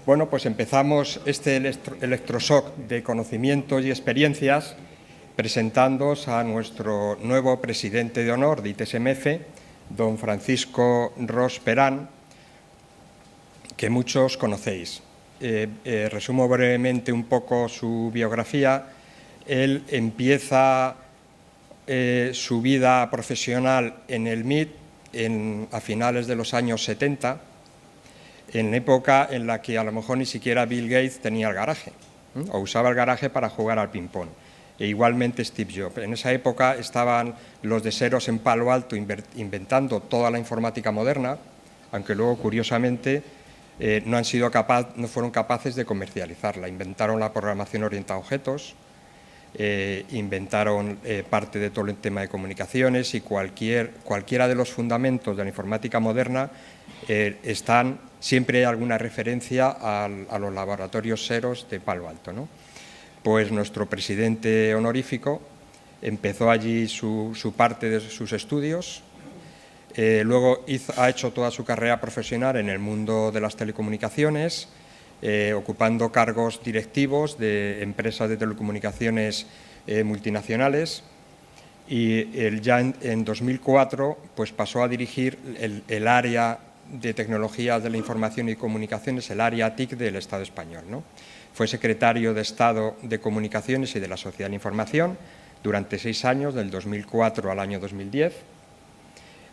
Bueno, pues empezamos este electroshock de conocimientos y experiencias presentándoos a nuestro nuevo presidente de honor de ITSMF, don Francisco Ros Perán, que muchos conocéis. Resumo brevemente un poco su biografía. Él empieza su vida profesional en el MIT a finales de los años 70, en época en la que a lo mejor ni siquiera Bill Gates tenía el garaje, o usaba el garaje para jugar al ping-pong. E igualmente Steve Jobs. En esa época estaban los de Xerox en Palo Alto inventando toda la informática moderna, aunque luego, curiosamente, no fueron capaces de comercializarla. Inventaron la programación orientada a objetos, inventaron parte de todo el tema de comunicaciones, y cualquiera de los fundamentos de la informática moderna siempre hay alguna referencia a los laboratorios Xerox de Palo Alto, ¿no? Pues nuestro presidente honorífico empezó allí su parte de sus estudios, luego ha hecho toda su carrera profesional en el mundo de las telecomunicaciones, ocupando cargos directivos de empresas de telecomunicaciones multinacionales, y ya en 2004 pues pasó a dirigir el área de tecnologías de la información y comunicaciones, el área TIC del Estado español, ¿no? Fue secretario de Estado de Comunicaciones y de la Sociedad de la Información durante 6 años, del 2004 al año 2010.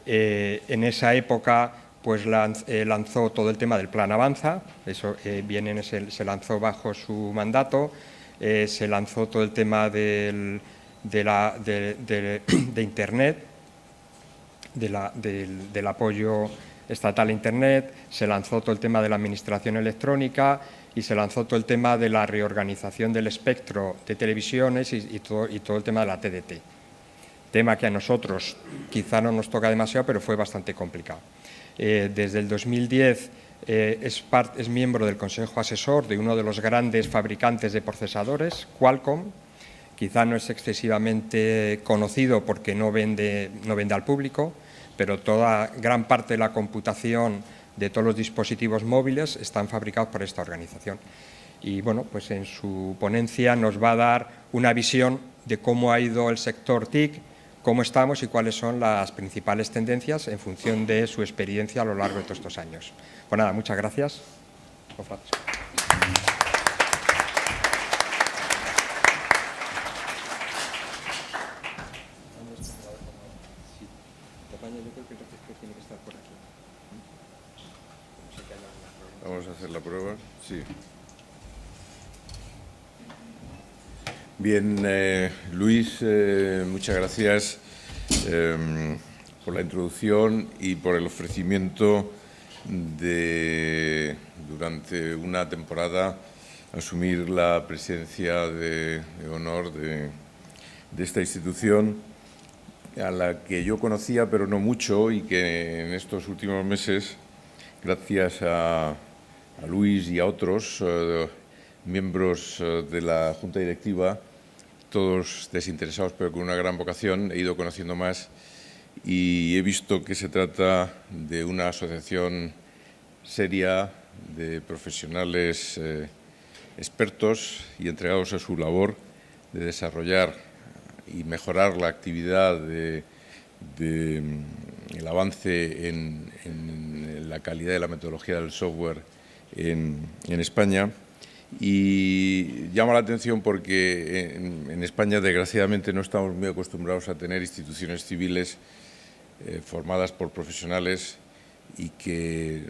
En esa época pues lanzó todo el tema del Plan Avanza, eso se lanzó bajo su mandato. Se lanzó todo el tema de Internet, del apoyo estatal a Internet, se lanzó todo el tema de la administración electrónica y se lanzó todo el tema de la reorganización del espectro de televisiones y todo el tema de la TDT. Tema que a nosotros quizá no nos toca demasiado, pero fue bastante complicado. Desde el 2010 es miembro del Consejo Asesor de uno de los grandes fabricantes de procesadores, Qualcomm. Quizá no es excesivamente conocido porque no vende al público, pero gran parte de la computación de todos los dispositivos móviles están fabricados por esta organización. Y bueno, pues en su ponencia nos va a dar una visión de cómo ha ido el sector TIC, cómo estamos y cuáles son las principales tendencias en función de su experiencia a lo largo de todos estos años. Pues nada, muchas gracias. Vamos a hacer la prueba. Sí. Bien, Luis, muchas gracias por la introducción y por el ofrecimiento de, durante una temporada, asumir la presidencia de honor de esta institución, a la que yo conocía, pero no mucho, y que en estos últimos meses, gracias a Luis y a otros miembros de la Junta Directiva, todos desinteresados pero con una gran vocación, he ido conociendo más y he visto que se trata de una asociación seria de profesionales expertos y entregados a su labor de desarrollar y mejorar la actividad el avance en la calidad de la metodología del software en España. Y llama la atención porque en España, desgraciadamente, no estamos muy acostumbrados a tener instituciones civiles formadas por profesionales y que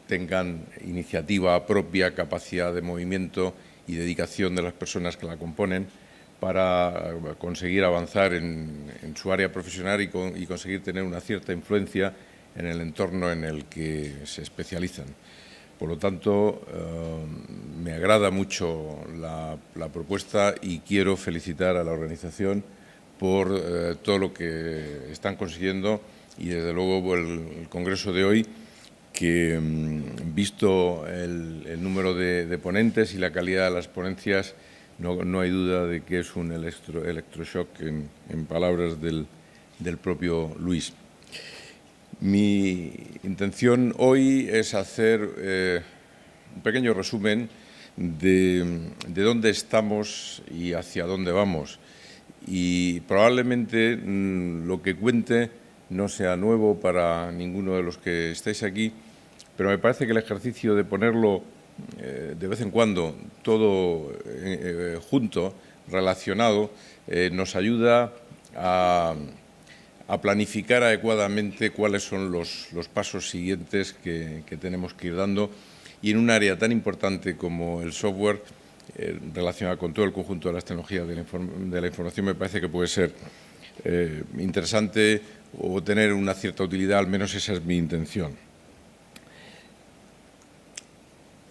tengan iniciativa propia, capacidad de movimiento y dedicación de las personas que la componen para conseguir avanzar en su área profesional y conseguir tener una cierta influencia en el entorno en el que se especializan. Por lo tanto, me agrada mucho la propuesta y quiero felicitar a la organización por todo lo que están consiguiendo y, desde luego, por el congreso de hoy, que, visto el número de ponentes y la calidad de las ponencias, no hay duda de que es un electroshock, en palabras del propio Luis. Mi intención hoy es hacer pequeño resumen de dónde estamos y hacia dónde vamos. Y probablemente lo que cuente no sea nuevo para ninguno de los que estáis aquí, pero me parece que el ejercicio de ponerlo de vez en cuando todo junto, relacionado, nos ayuda a planificar adecuadamente cuáles son los pasos siguientes que tenemos que ir dando, y en un área tan importante como el software, relacionado con todo el conjunto de las tecnologías de la información, me parece que puede ser interesante o tener una cierta utilidad, al menos esa es mi intención.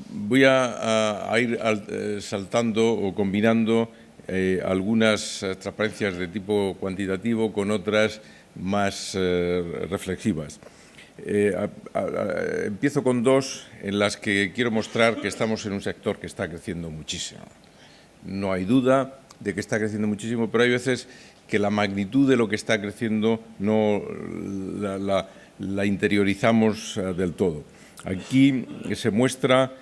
Voy a ir saltando o combinando algunas transparencias de tipo cuantitativo con otras más reflexivas. Empiezo con dos en las que quiero mostrar que estamos en un sector que está creciendo muchísimo. No hay duda de que está creciendo muchísimo, pero hay veces que la magnitud de lo que está creciendo no la interiorizamos del todo. Aquí se muestra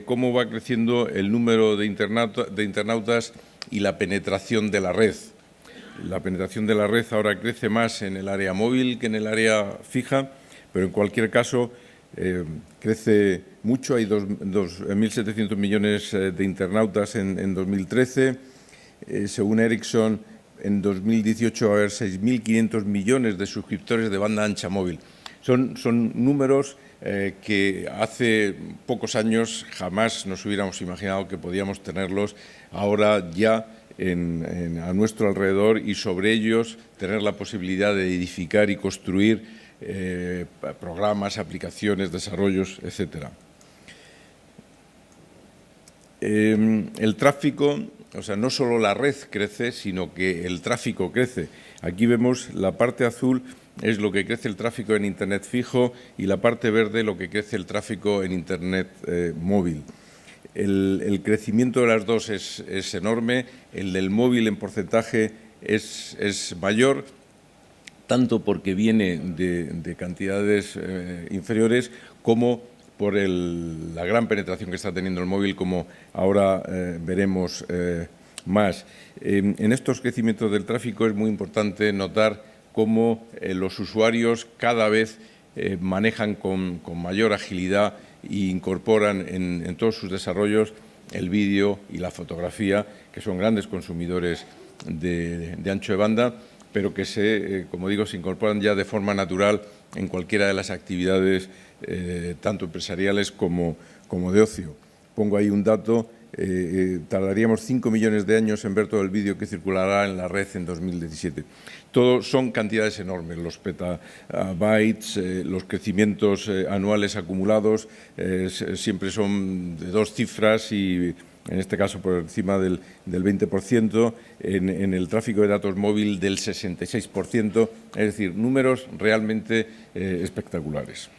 cómo va creciendo el número de internautas y la penetración de la red. La penetración de la red ahora crece más en el área móvil que en el área fija, pero en cualquier caso crece mucho. Hay 2.700 millones de internautas en 2013. Según Ericsson, en 2018 va a haber 6.500 millones de suscriptores de banda ancha móvil. Son números que hace pocos años jamás nos hubiéramos imaginado que podíamos tenerlos ahora ya a nuestro alrededor, y sobre ellos tener la posibilidad de edificar y construir programas, aplicaciones, desarrollos, etcétera. El tráfico, o sea, no solo la red crece, sino que el tráfico crece. Aquí vemos la parte azul es lo que crece el tráfico en Internet fijo y la parte verde lo que crece el tráfico en Internet móvil. El crecimiento de las dos es enorme. El del móvil en porcentaje es mayor, tanto porque viene de cantidades inferiores como por la gran penetración que está teniendo el móvil, como ahora veremos más. En estos crecimientos del tráfico es muy importante notar cómo los usuarios cada vez manejan con mayor agilidad e incorporan en todos sus desarrollos el vídeo y la fotografía, que son grandes consumidores de ancho de banda, pero que como digo, se incorporan ya de forma natural en cualquiera de las actividades, tanto empresariales como de ocio. Pongo ahí un dato. Tardaríamos 5 millones de años en ver todo el vídeo que circulará en la red en 2017. Todos son cantidades enormes, los petabytes, los crecimientos anuales acumulados siempre son de 2 cifras y en este caso por encima del 20%, en el tráfico de datos móvil del 66%, es decir, números realmente espectaculares.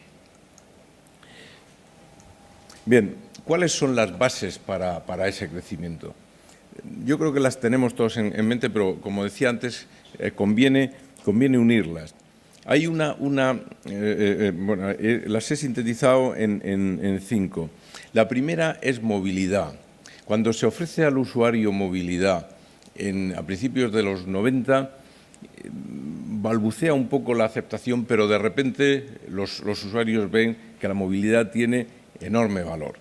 Bien, ¿cuáles son las bases para ese crecimiento? Yo creo que las tenemos todos en mente, pero como decía antes, conviene unirlas. Hay bueno, las he sintetizado en 5. La primera es movilidad. Cuando se ofrece al usuario movilidad a principios de los 90, balbucea un poco la aceptación, pero de repente los usuarios ven que la movilidad tiene enorme valor.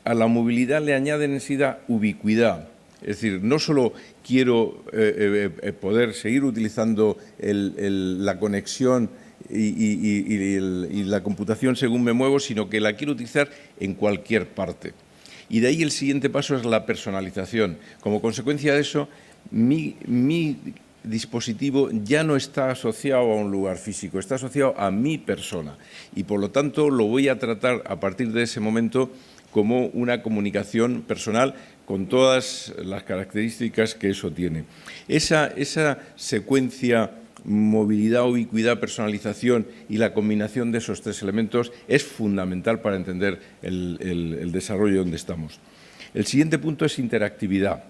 A la movilidad le añaden enseguida ubicuidad. Es decir, no solo quiero poder seguir utilizando la conexión y la computación según me muevo, sino que la quiero utilizar en cualquier parte. Y de ahí el siguiente paso es la personalización. Como consecuencia de eso, mi dispositivo ya no está asociado a un lugar físico, está asociado a mi persona. Y por lo tanto lo voy a tratar a partir de ese momento como una comunicación personal con todas las características que eso tiene. Esa secuencia, movilidad, ubicuidad, personalización y la combinación de esos 3 elementos es fundamental para entender el desarrollo donde estamos. El siguiente punto es interactividad.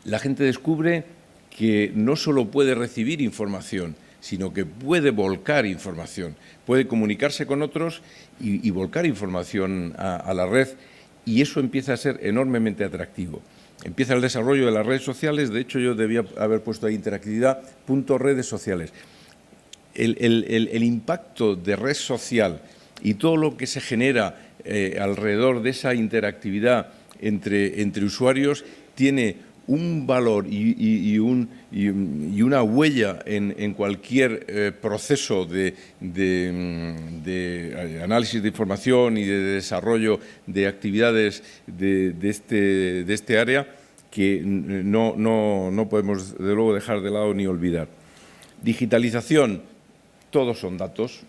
La gente descubre que no solo puede recibir información, sino que puede volcar información, puede comunicarse con otros y volcar información a la red, y eso empieza a ser enormemente atractivo. Empieza el desarrollo de las redes sociales. De hecho, yo debía haber puesto ahí interactividad, redes sociales. El impacto de red social y todo lo que se genera alrededor de esa interactividad entre usuarios tiene un valor y una huella en cualquier proceso de análisis de información y de desarrollo de actividades de este área que no podemos, desde luego, dejar de lado ni olvidar. Digitalización, todos son datos.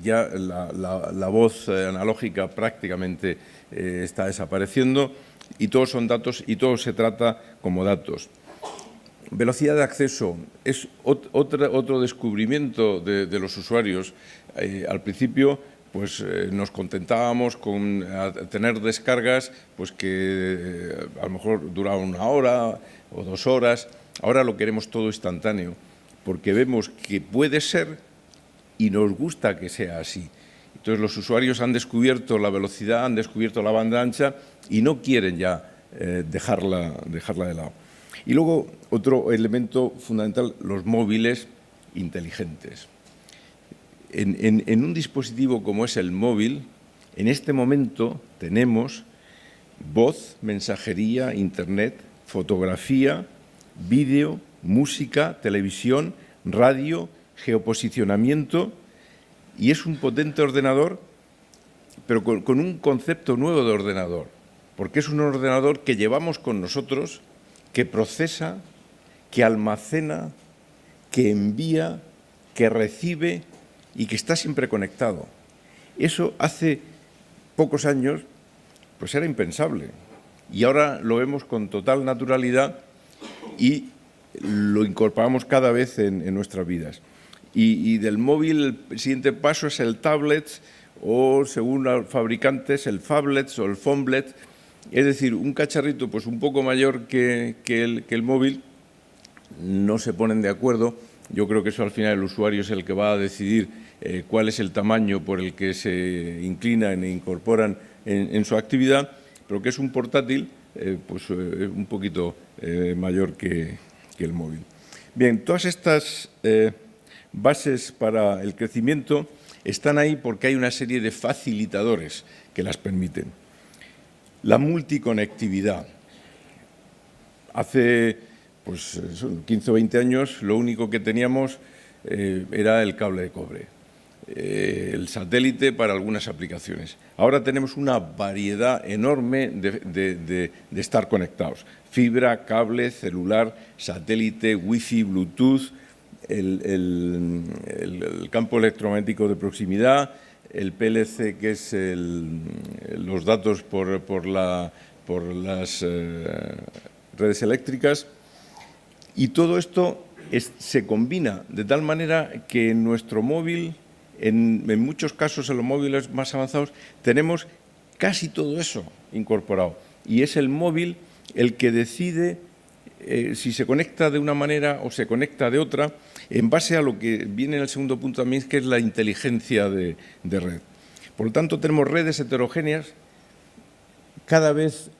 Ya la voz analógica prácticamente está desapareciendo y todos son datos y todo se trata como datos. Velocidad de acceso es otro descubrimiento de los usuarios. Al principio pues nos contentábamos con tener descargas pues que a lo mejor duraban 1 hora o 2 horas. Ahora lo queremos todo instantáneo, porque vemos que puede ser y nos gusta que sea así. Entonces, los usuarios han descubierto la velocidad, han descubierto la banda ancha y no quieren ya dejarla de lado. Y luego, otro elemento fundamental, los móviles inteligentes. En un dispositivo como es el móvil, en este momento tenemos voz, mensajería, internet, fotografía, vídeo, música, televisión, radio, geoposicionamiento, y es un potente ordenador, pero con un concepto nuevo de ordenador, porque es un ordenador que llevamos con nosotros, que procesa, que almacena, que envía, que recibe y que está siempre conectado. Eso hace pocos años pues era impensable, y ahora lo vemos con total naturalidad y lo incorporamos cada vez en nuestras vidas. Y del móvil el siguiente paso es el tablet o, según los fabricantes, el phablet o el phoneblet, es decir, un cacharrito pues un poco mayor que el móvil. No se ponen de acuerdo. Yo creo que eso al final el usuario es el que va a decidir cuál es el tamaño por el que se inclinan e incorporan en su actividad, pero que es un portátil pues un poquito mayor que el móvil. Bien, todas estas bases para el crecimiento están ahí porque hay una serie de facilitadores que las permiten. La multiconectividad. Hace pues 15 o 20 años lo único que teníamos era el cable de cobre, el satélite para algunas aplicaciones. Ahora tenemos una variedad enorme de estar conectados. Fibra, cable, celular, satélite, wifi, bluetooth, el campo electromagnético de proximidad, el PLC, que es los datos por las redes eléctricas, y todo esto se combina de tal manera que en nuestro móvil, en muchos casos en los móviles más avanzados, tenemos casi todo eso incorporado, y es el móvil el que decide si se conecta de una manera o se conecta de otra, en base a lo que viene en el segundo punto también, que es la inteligencia de red. Por lo tanto, tenemos redes heterogéneas cada vez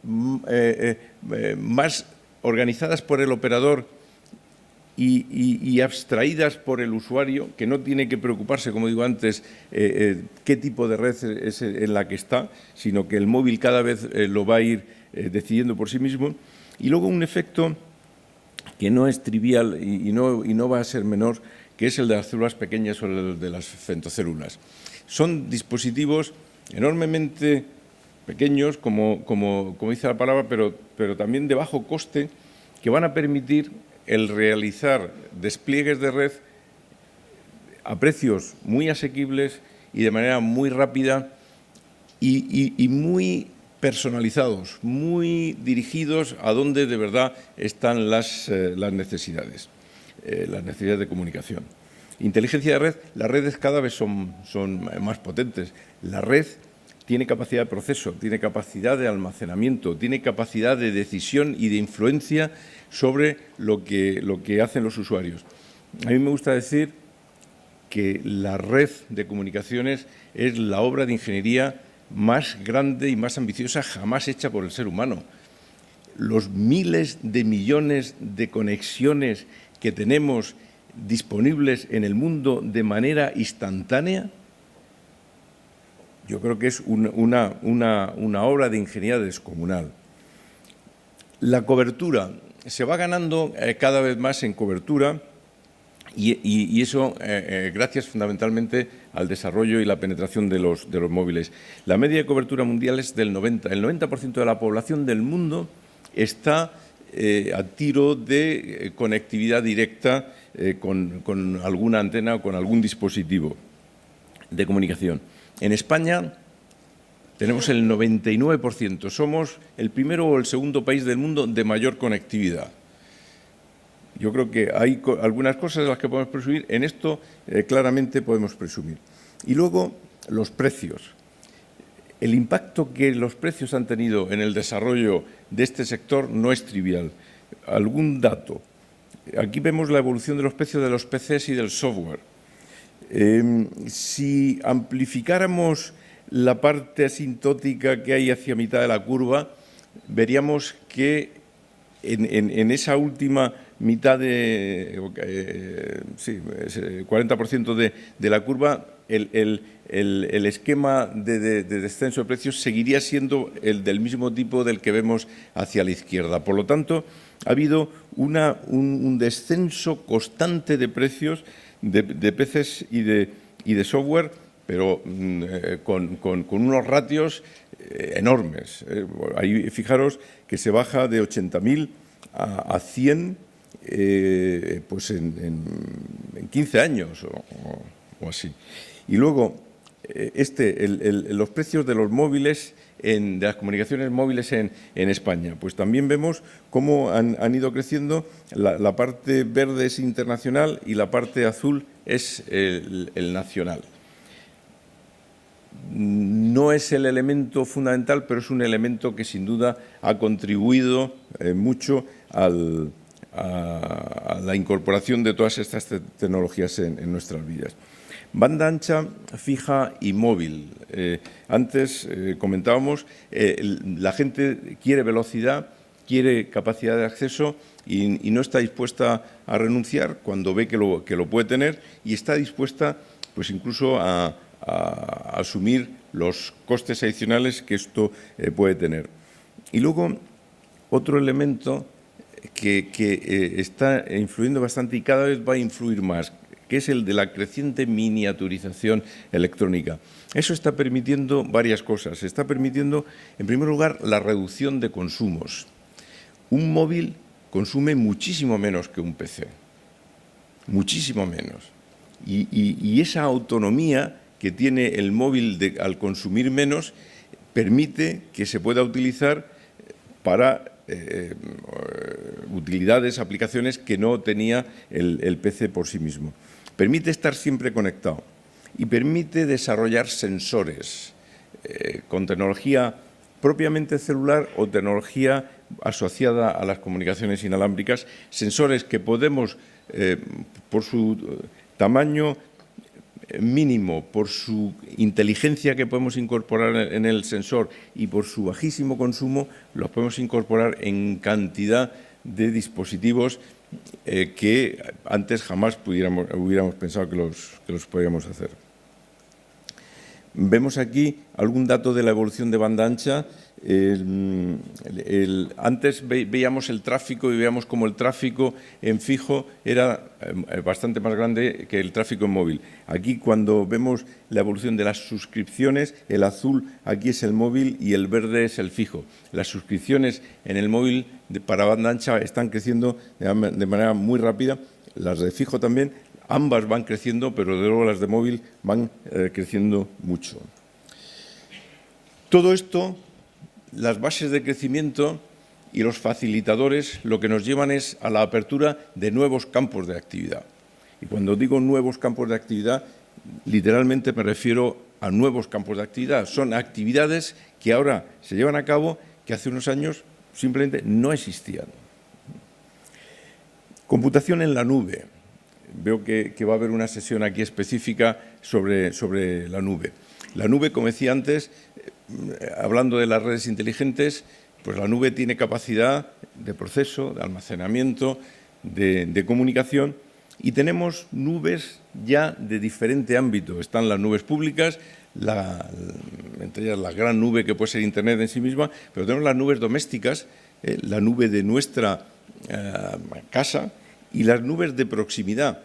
más organizadas por el operador y abstraídas por el usuario, que no tiene que preocuparse, como digo antes, qué tipo de red es en la que está, sino que el móvil cada vez lo va a ir decidiendo por sí mismo. Y luego un efecto que no es trivial y no va a ser menor, que es el de las células pequeñas o el de las femtocélulas. Son dispositivos enormemente pequeños, como dice la palabra, pero también de bajo coste, que van a permitir el realizar despliegues de red a precios muy asequibles y de manera muy rápida y muy personalizados, muy dirigidos a donde de verdad están las necesidades de comunicación. Inteligencia de red, las redes cada vez son más potentes. La red tiene capacidad de proceso, tiene capacidad de almacenamiento, tiene capacidad de decisión y de influencia sobre lo que hacen los usuarios. A mí me gusta decir que la red de comunicaciones es la obra de ingeniería más grande y más ambiciosa jamás hecha por el ser humano. Los miles de millones de conexiones que tenemos disponibles en el mundo de manera instantánea, yo creo que es una obra de ingeniería descomunal. La cobertura se va ganando cada vez más en cobertura y eso gracias fundamentalmente al desarrollo y la penetración de los móviles. La media de cobertura mundial es del 90%. El 90% de la población del mundo está a tiro de conectividad directa con alguna antena o con algún dispositivo de comunicación. En España tenemos el 99%. Somos el primero o el segundo país del mundo de mayor conectividad. Yo creo que hay algunas cosas de las que podemos presumir. En esto claramente podemos presumir. Y luego los precios. El impacto que los precios han tenido en el desarrollo de este sector no es trivial. Algún dato. Aquí vemos la evolución de los precios de los PCs y del software. Si amplificáramos la parte asintótica que hay hacia mitad de la curva, veríamos que en esa última mitad de 40% de la curva, el esquema de descenso de precios seguiría siendo el del mismo tipo del que vemos hacia la izquierda. Por lo tanto, ha habido un descenso constante de precios de PCs y de software, pero con unos ratios enormes. Ahí fijaros que se baja de 80.000 a 100 pues en 15 años o así. Y luego, los precios de los móviles, de las comunicaciones móviles en España, pues también vemos cómo han ido creciendo. La parte verde es internacional y la parte azul es el nacional. No es el elemento fundamental, pero es un elemento que sin duda ha contribuido mucho a la incorporación de todas estas tecnologías en nuestras vidas. Banda ancha, fija y móvil. Antes comentábamos, la gente quiere velocidad, quiere capacidad de acceso y no está dispuesta a renunciar cuando ve que lo puede tener y está dispuesta pues incluso a asumir los costes adicionales que esto puede tener. Y luego, otro elemento que está influyendo bastante y cada vez va a influir más, que es el de la creciente miniaturización electrónica. Eso está permitiendo varias cosas. Está permitiendo, en primer lugar, la reducción de consumos. Un móvil consume muchísimo menos que un PC, muchísimo menos. Y esa autonomía que tiene el móvil al consumir menos permite que se pueda utilizar para utilidades, aplicaciones que no tenía el PC por sí mismo. Permite estar siempre conectado y permite desarrollar sensores con tecnología propiamente celular o tecnología asociada a las comunicaciones inalámbricas, sensores que podemos, por su tamaño mínimo, por su inteligencia que podemos incorporar en el sensor y por su bajísimo consumo, los podemos incorporar en cantidad de dispositivos que antes jamás hubiéramos pensado que los podíamos hacer. Vemos aquí algún dato de la evolución de banda ancha. Antes veíamos el tráfico y veíamos cómo el tráfico en fijo era bastante más grande que el tráfico en móvil. Aquí, cuando vemos la evolución de las suscripciones, el azul aquí es el móvil y el verde es el fijo. Las suscripciones en el móvil para banda ancha están creciendo de manera muy rápida, las de fijo también. Ambas van creciendo, pero de luego las de móvil van creciendo mucho. Todo esto, las bases de crecimiento y los facilitadores, lo que nos llevan es a la apertura de nuevos campos de actividad. Y cuando digo nuevos campos de actividad, literalmente me refiero a nuevos campos de actividad. Son actividades que ahora se llevan a cabo que hace unos años simplemente no existían. Computación en la nube. veo que va a haber una sesión aquí específica sobre la nube. La nube, como decía antes, hablando de las redes inteligentes, pues la nube tiene capacidad de proceso, de almacenamiento, de comunicación, y tenemos nubes ya de diferente ámbito. Están las nubes públicas, entre ellas la gran nube que puede ser Internet en sí misma, pero tenemos las nubes domésticas, la nube de nuestra casa y las nubes de proximidad.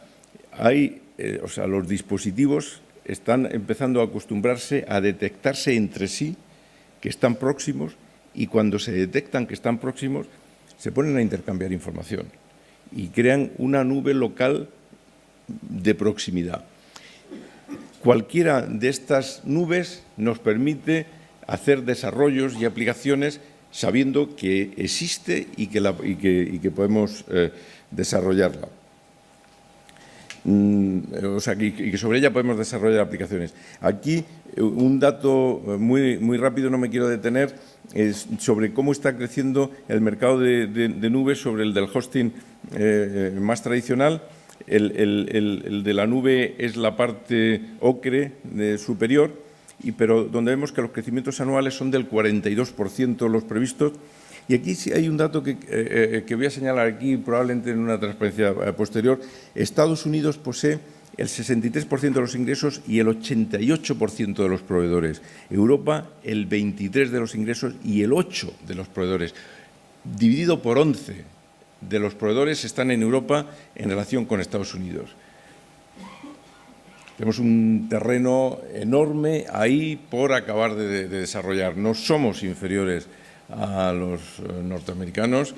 Los dispositivos están empezando a acostumbrarse a detectarse entre sí, que están próximos, y cuando se detectan que están próximos, se ponen a intercambiar información y crean una nube local de proximidad. Cualquiera de estas nubes nos permite hacer desarrollos y aplicaciones sabiendo que existe y que podemos desarrollarla. Y que sobre ella podemos desarrollar aplicaciones. Aquí un dato muy rápido, no me quiero detener, es sobre cómo está creciendo el mercado de nubes sobre el del hosting más tradicional. El de la nube es la parte ocre superior, pero donde vemos que los crecimientos anuales son del 42% los previstos. Y aquí sí hay un dato que voy a señalar aquí, probablemente en una transparencia posterior. Estados Unidos posee el 63% de los ingresos y el 88% de los proveedores. Europa, el 23% de los ingresos y el 8% de los proveedores. Dividido por 11 de los proveedores están en Europa en relación con Estados Unidos. Tenemos un terreno enorme ahí por acabar de desarrollar. No somos inferiores a los norteamericanos.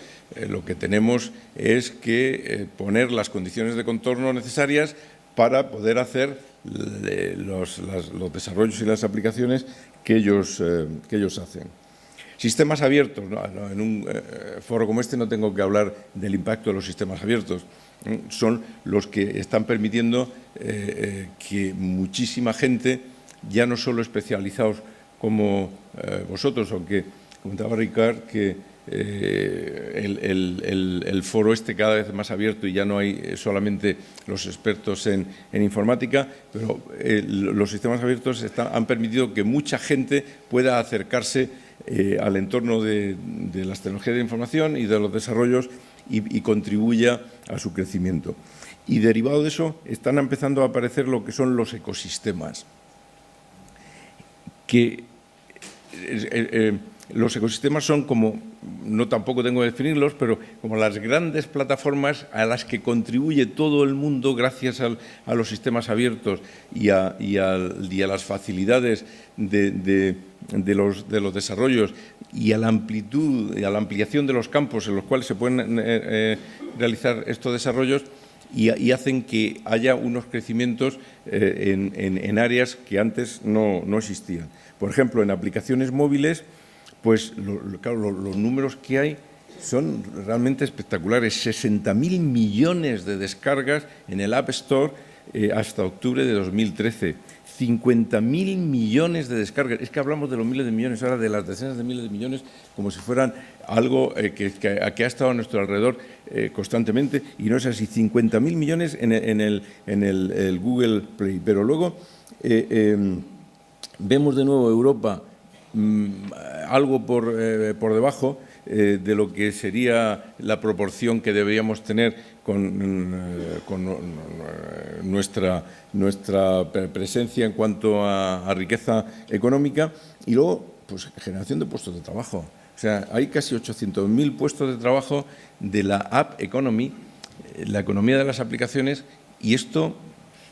Lo que tenemos es que poner las condiciones de contorno necesarias para poder hacer los desarrollos y las aplicaciones que ellos hacen. Sistemas abiertos. En un foro como este no tengo que hablar del impacto de los sistemas abiertos. Son los que están permitiendo que muchísima gente, ya no solo especializados como vosotros, aunque comentaba Ricard que el foro cada vez más abierto y ya no hay solamente los expertos en informática, pero los sistemas abiertos han permitido que mucha gente pueda acercarse al entorno de las tecnologías de información y de los desarrollos y contribuya a su crecimiento. Y derivado de eso están empezando a aparecer lo que son los ecosistemas, los ecosistemas son como, no tampoco tengo que definirlos, pero como las grandes plataformas a las que contribuye todo el mundo gracias a los sistemas abiertos y a las facilidades de los desarrollos y a la amplitud y a la ampliación de los campos en los cuales se pueden realizar estos desarrollos y hacen que haya unos crecimientos en áreas que antes no existían. Por ejemplo, en aplicaciones móviles, pues claro, los números que hay son realmente espectaculares. 60.000 millones de descargas en el App Store hasta octubre de 2013. 50.000 millones de descargas. Es que hablamos de los miles de millones, ahora de las decenas de miles de millones, como si fueran algo que ha estado a nuestro alrededor constantemente, y no es así. 50.000 millones en el Google Play. Pero luego vemos de nuevo Europa algo por debajo de lo que sería la proporción que deberíamos tener con nuestra presencia en cuanto a riqueza económica, y luego pues generación de puestos de trabajo. O sea, hay casi 800.000 puestos de trabajo de la App Economy, la economía de las aplicaciones, y esto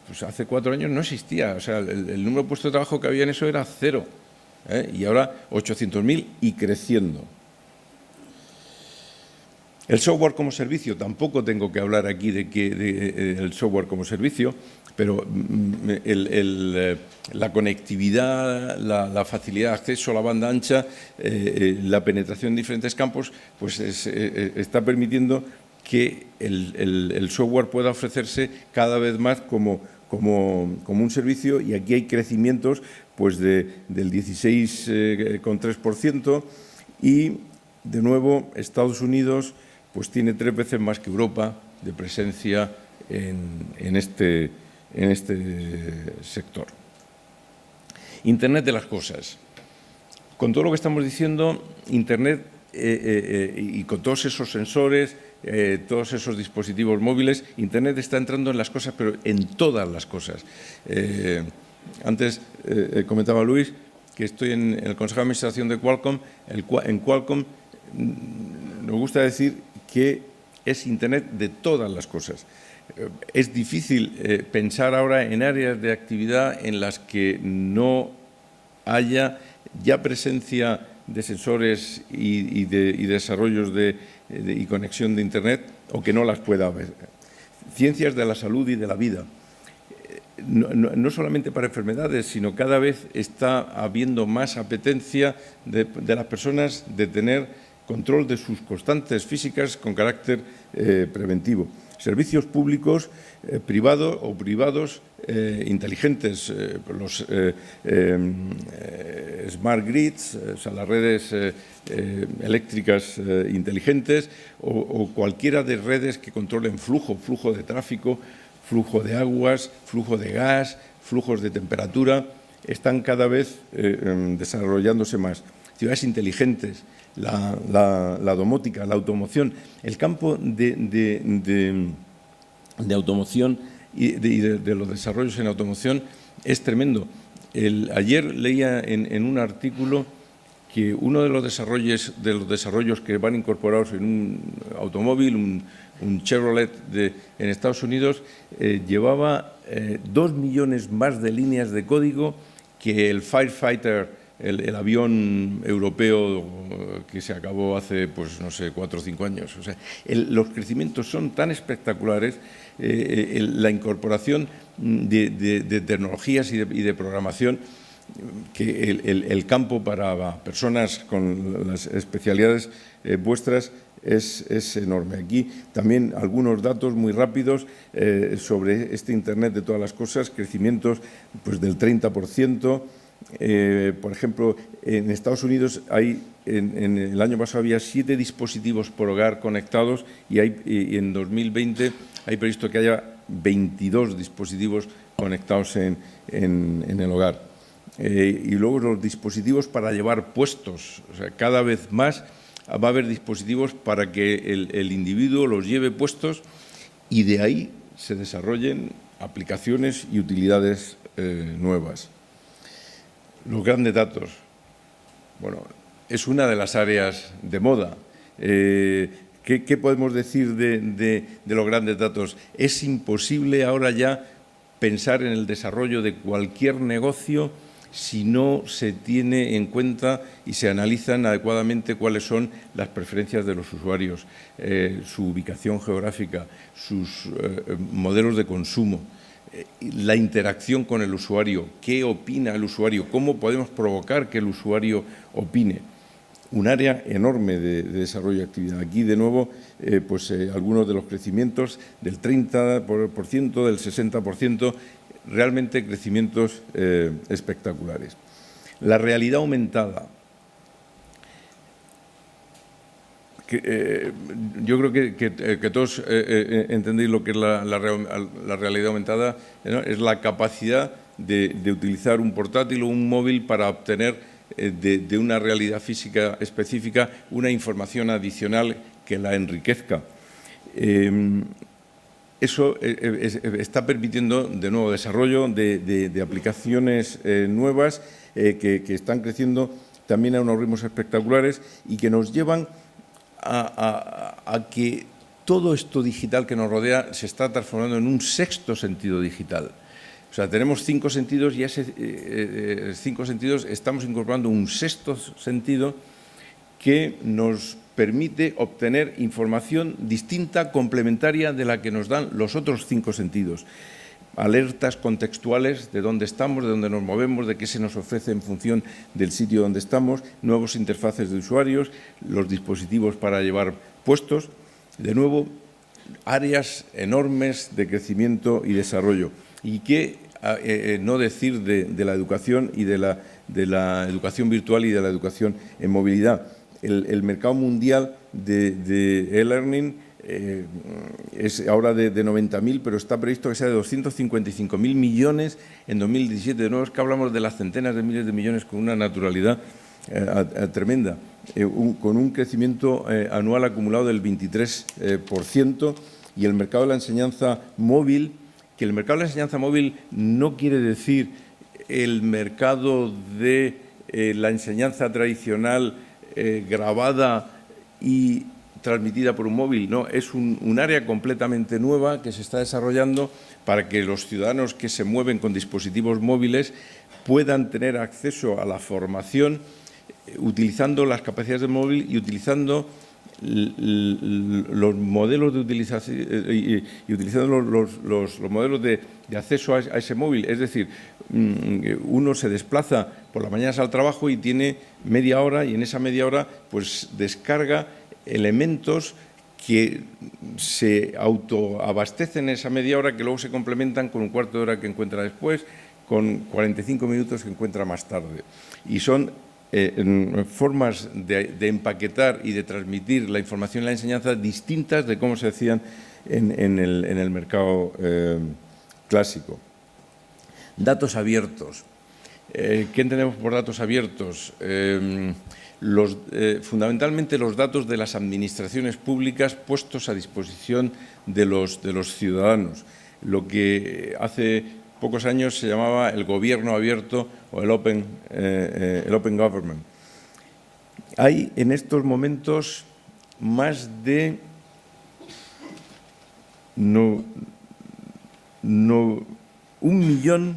pues hace 4 años no existía. O sea, el número de puestos de trabajo que había en eso era 0. Y ahora 800.000 y creciendo. El software como servicio, tampoco tengo que hablar aquí del software como servicio, pero la conectividad, la facilidad de acceso a la banda ancha, la penetración en diferentes campos, pues está permitiendo que el software pueda ofrecerse cada vez más como un servicio, y aquí hay crecimientos pues del 16,3%, y de nuevo Estados Unidos pues tiene 3 veces más que Europa de presencia en este sector. Internet de las cosas. Con todo lo que estamos diciendo, Internet y con todos esos sensores, todos esos dispositivos móviles, Internet está entrando en las cosas, pero en todas las cosas. Antes comentaba Luis que estoy en el Consejo de Administración de Qualcomm. En Qualcomm nos gusta decir que es Internet de todas las cosas. Es difícil pensar ahora en áreas de actividad en las que no haya ya presencia de sensores y desarrollos y conexión de Internet, o que no las pueda haber. Ciencias de la salud y de la vida. No solamente para enfermedades, sino cada vez está habiendo más apetencia de las personas de tener control de sus constantes físicas con carácter preventivo. Servicios públicos privados o privados inteligentes, los smart grids, o sea, las redes eléctricas inteligentes o cualquiera de redes que controlen flujo de tráfico, flujo de aguas, flujo de gas, flujos de temperatura, están cada vez desarrollándose más. Ciudades inteligentes, la domótica, la automoción, el campo de automoción y de los desarrollos en automoción es tremendo. Ayer leía en un artículo que uno de los desarrollos que van incorporados en un automóvil, un Chevrolet en Estados Unidos, llevaba 2 millones más de líneas de código que el Firefighter, el avión europeo que se acabó hace, pues no sé, 4 o 5 años. O sea, los crecimientos son tan espectaculares, la incorporación de tecnologías y de programación, que el campo para personas con las especialidades vuestras es enorme. Aquí también algunos datos muy rápidos sobre este Internet de todas las cosas, crecimientos pues, del 30%. Por ejemplo, en Estados Unidos en el año pasado había 7 dispositivos por hogar conectados y en 2020 hay previsto que haya 22 dispositivos conectados en el hogar. Y luego los dispositivos para llevar puestos. O sea, cada vez más va a haber dispositivos para que el individuo los lleve puestos y de ahí se desarrollen aplicaciones y utilidades nuevas. Los grandes datos. Bueno, es una de las áreas de moda. ¿Qué podemos decir de los grandes datos? Es imposible ahora ya pensar en el desarrollo de cualquier negocio si no se tiene en cuenta y se analizan adecuadamente cuáles son las preferencias de los usuarios, su ubicación geográfica, sus modelos de consumo, la interacción con el usuario, qué opina el usuario, cómo podemos provocar que el usuario opine. Un área enorme de desarrollo de actividad. Aquí, de nuevo, algunos de los crecimientos del 30%, del 60%, realmente crecimientos espectaculares. La realidad aumentada. Yo creo que todos entendéis lo que es la realidad aumentada, ¿no? Es la capacidad de utilizar un portátil o un móvil para obtener de una realidad física específica una información adicional que la enriquezca. Eso está permitiendo, de nuevo, desarrollo de aplicaciones nuevas que están creciendo también a unos ritmos espectaculares y que nos llevan a que todo esto digital que nos rodea se está transformando en un sexto sentido digital. O sea, tenemos 5 sentidos y ese 5 sentidos estamos incorporando un sexto sentido que nos permite obtener información distinta, complementaria de la que nos dan los otros 5 sentidos. Alertas contextuales de dónde estamos, de dónde nos movemos, de qué se nos ofrece en función del sitio donde estamos, nuevos interfaces de usuarios, los dispositivos para llevar puestos. De nuevo, áreas enormes de crecimiento y desarrollo. Y qué no decir de la educación y de la educación virtual y de la educación en movilidad. El mercado mundial de e-learning es ahora de 90.000, pero está previsto que sea de 255.000 millones en 2017. De nuevo es que hablamos de las centenas de miles de millones con una naturalidad tremenda, con un crecimiento anual acumulado del 23%, y el mercado de la enseñanza móvil, que el mercado de la enseñanza móvil no quiere decir el mercado de la enseñanza tradicional grabada y transmitida por un móvil, no, es un área completamente nueva que se está desarrollando para que los ciudadanos que se mueven con dispositivos móviles puedan tener acceso a la formación utilizando las capacidades del móvil y utilizando los modelos de utilización y utilizando los modelos de acceso a ese móvil. Es decir, uno se desplaza por las mañanas al trabajo y tiene media hora, y en esa media hora pues descarga elementos que se autoabastecen en esa media hora, que luego se complementan con un cuarto de hora que encuentra después, con 45 minutos que encuentra más tarde. Y son formas de empaquetar y de transmitir la información y la enseñanza distintas de cómo se hacían en el mercado clásico. Datos abiertos. ¿Qué entendemos por datos abiertos? Fundamentalmente los datos de las administraciones públicas puestos a disposición de los ciudadanos, lo que hace pocos años se llamaba el gobierno abierto o el Open Government. Hay en estos momentos más de un millón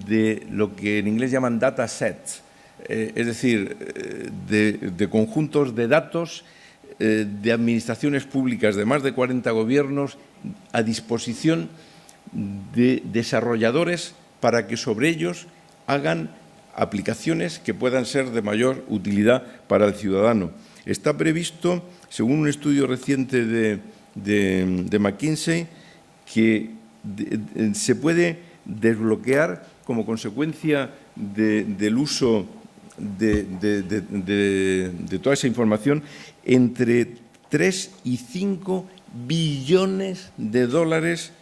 de lo que en inglés llaman data sets, es decir, de conjuntos de datos de administraciones públicas de más de 40 gobiernos a disposición de desarrolladores para que sobre ellos hagan aplicaciones que puedan ser de mayor utilidad para el ciudadano. Está previsto, según un estudio reciente de McKinsey, que se puede desbloquear como consecuencia del uso de toda esa información entre 3 y 5 billones de dólares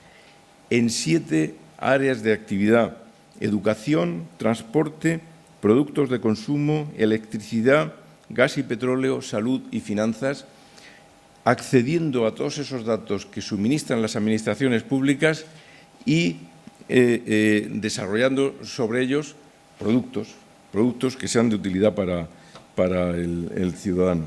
en 7 áreas de actividad: educación, transporte, productos de consumo, electricidad, gas y petróleo, salud y finanzas, accediendo a todos esos datos que suministran las administraciones públicas y desarrollando sobre ellos productos que sean de utilidad para el ciudadano.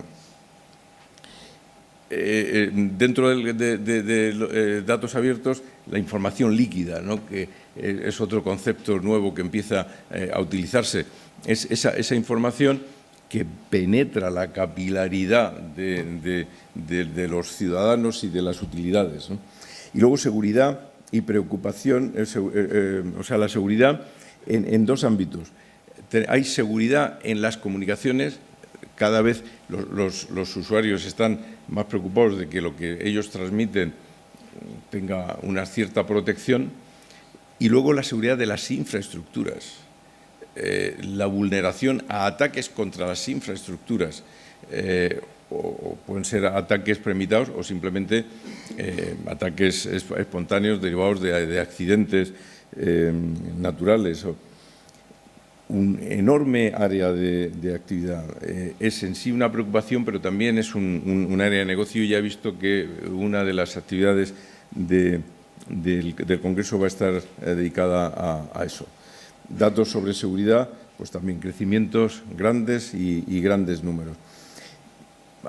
Dentro de datos abiertos, la información líquida, ¿no?, que es otro concepto nuevo que empieza a utilizarse. Es esa información que penetra la capilaridad de los ciudadanos y de las utilidades, ¿no? Y luego seguridad y preocupación, o sea, la seguridad en dos ámbitos. Hay seguridad en las comunicaciones. Cada vez los usuarios están más preocupados de que lo que ellos transmiten tenga una cierta protección. Y luego la seguridad de las infraestructuras, la vulneración a ataques contra las infraestructuras, o pueden ser ataques premeditados o simplemente ataques espontáneos derivados de accidentes naturales. Un enorme área de actividad. Es en sí una preocupación, pero también es un área de negocio. Ya he visto que una de las actividades del Congreso va a estar dedicada a eso. Datos sobre seguridad, pues también crecimientos grandes y grandes números.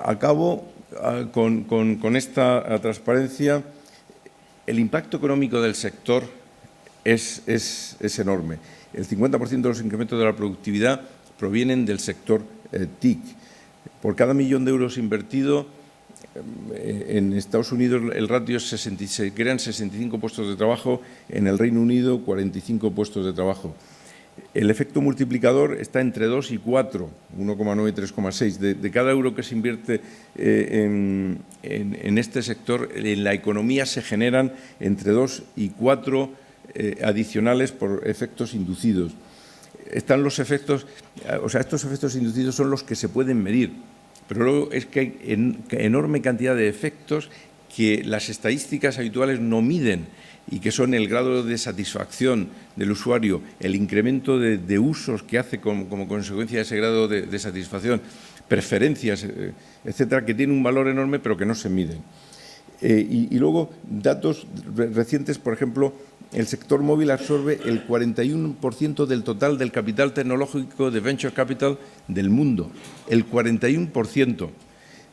Acabo con esta transparencia. El impacto económico del sector es enorme. El 50% de los incrementos de la productividad provienen del sector TIC. Por cada millón de euros invertido, en Estados Unidos el ratio es se crean 65 puestos de trabajo, en el Reino Unido 45 puestos de trabajo. El efecto multiplicador está entre 2 y 4, 1,9 y 3,6. De cada euro que se invierte en este sector, en la economía se generan entre 2 y 4 adicionales por efectos inducidos. Están los efectos, o sea, estos efectos inducidos son los que se pueden medir. pero luego es que hay enorme cantidad de efectos que las estadísticas habituales no miden y que son el grado de satisfacción del usuario, el incremento de usos que hace como consecuencia de ese grado de satisfacción, preferencias, etcétera, que tienen un valor enorme pero que no se miden. Y luego, datos recientes, por ejemplo, el sector móvil absorbe el 41% del total del capital tecnológico de Venture Capital del mundo, el 41%.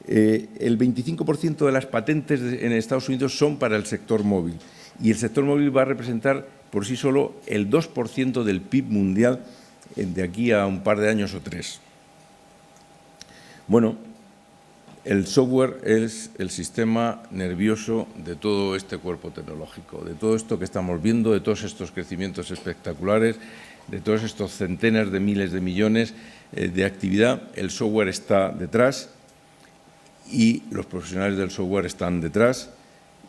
El 25% de las patentes en Estados Unidos son para el sector móvil y el sector móvil va a representar por sí solo el 2% del PIB mundial de aquí a un par de años o 3. Bueno, el software es el sistema nervioso de todo este cuerpo tecnológico, de todo esto que estamos viendo, de todos estos crecimientos espectaculares, de todos estos centenas de miles de millones de actividad. El software está detrás y los profesionales del software están detrás,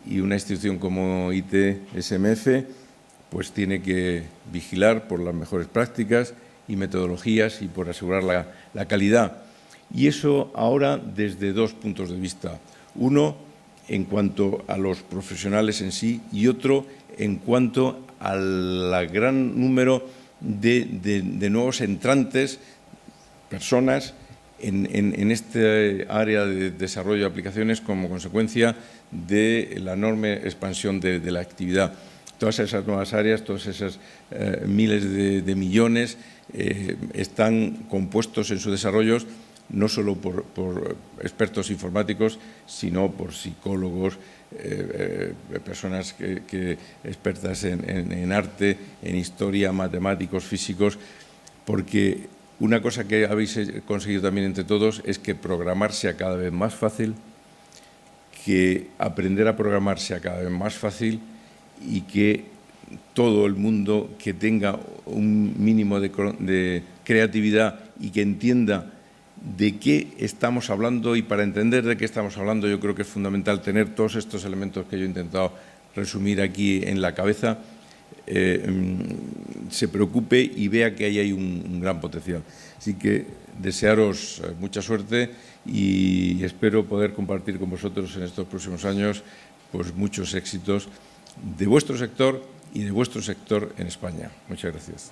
y una institución como IT-SMF pues tiene que vigilar por las mejores prácticas y metodologías y por asegurar la calidad. Y eso ahora desde dos puntos de vista. Uno, en cuanto a los profesionales en sí, y otro, en cuanto al gran número de nuevos entrantes, personas, en este área de desarrollo de aplicaciones como consecuencia de la enorme expansión de la actividad. Todas esas nuevas áreas, todos esos miles de millones están compuestos en sus desarrollos no solo por expertos informáticos, sino por psicólogos, personas expertas en arte, en historia, matemáticos, físicos, porque una cosa que habéis conseguido también entre todos es que programar sea cada vez más fácil, que aprender a programar sea cada vez más fácil y que todo el mundo que tenga un mínimo de creatividad y que entienda de qué estamos hablando, y para entender de qué estamos hablando yo creo que es fundamental tener todos estos elementos que yo he intentado resumir aquí en la cabeza, se preocupe y vea que ahí hay un gran potencial. Así que desearos mucha suerte y espero poder compartir con vosotros en estos próximos años pues muchos éxitos de vuestro sector y de vuestro sector en España. Muchas gracias.